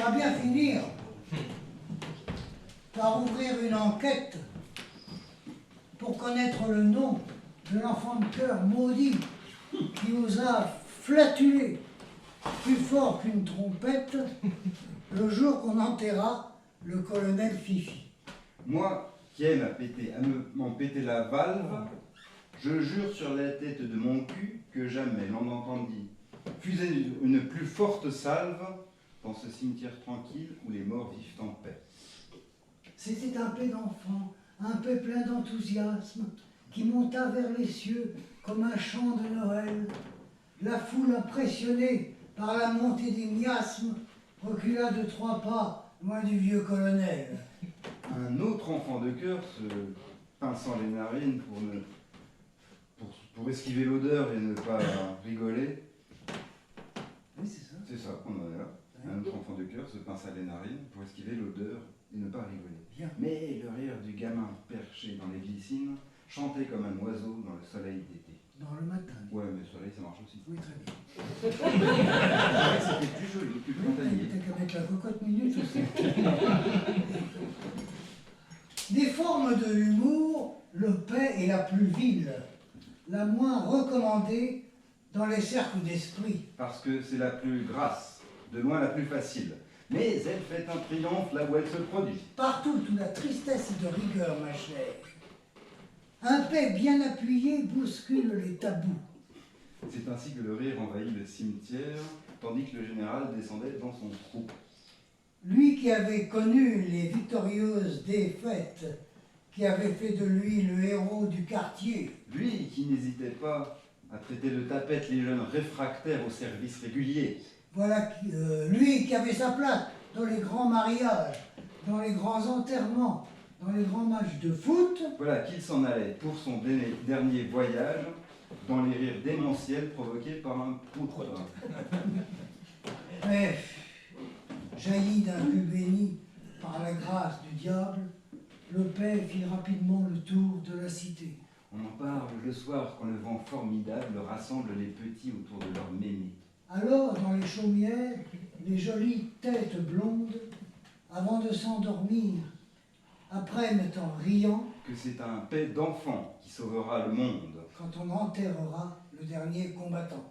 va bien finir par ouvrir une enquête pour connaître le nom de l'enfant de cœur maudit qui osa flatuler plus fort qu'une trompette le jour qu'on enterra le colonel Fifi. Moi, qui aime m'en péter la valve, je jure sur la tête de mon cul que jamais l'on entendit fuser une plus forte salve dans ce cimetière tranquille où les morts vivent en paix. C'était un paix d'enfant, un paix plein d'enthousiasme, qui monta vers les cieux comme un chant de Noël. La foule impressionnée par la montée des miasmes recula de 3 pas loin du vieux colonel. Un autre enfant de cœur se pinçant les narines pour esquiver l'odeur et ne pas rigoler. Oui, c'est ça. C'est ça, on en est là. Un autre enfant de cœur se pinça les narines pour esquiver l'odeur et ne pas rigoler. Bien. Mais le rire du gamin perché dans les glycines chantait comme un oiseau dans le soleil d'été. Dans le matin. Ouais, mais le soleil, ça marche aussi. Oui, très bien. C'était plus joli, plus printanier. T'as qu'à mettre la cocotte minute aussi. Des formes de l'humour, le paix est la plus vile, la moins recommandée dans les cercles d'esprit. Parce que c'est la plus grasse, de loin la plus facile. Mais elle fait un triomphe là où elle se produit. Partout où la tristesse est de rigueur, ma chère. Un paix bien appuyé bouscule les tabous. C'est ainsi que le rire envahit le cimetière, tandis que le général descendait dans son trou. Lui qui avait connu les victorieuses défaites, qui avait fait de lui le héros du quartier. Lui qui n'hésitait pas à traiter de tapette les jeunes réfractaires au service régulier. Voilà lui qui avait sa place dans les grands mariages, dans les grands enterrements, dans les grands matchs de foot. Voilà qu'il s'en allait pour son dernier voyage dans les rires démentiels provoqués par un poutre. Mais, jailli d'un cul béni par la grâce du diable, le paix fit rapidement le tour de la cité. On en parle le soir quand le vent formidable rassemble les petits autour de leur mémé. Alors, dans les chaumières, les jolies têtes blondes, avant de s'endormir, apprennent en riant Que c'est un paix d'enfant qui sauvera le monde. quand on enterrera le dernier combattant.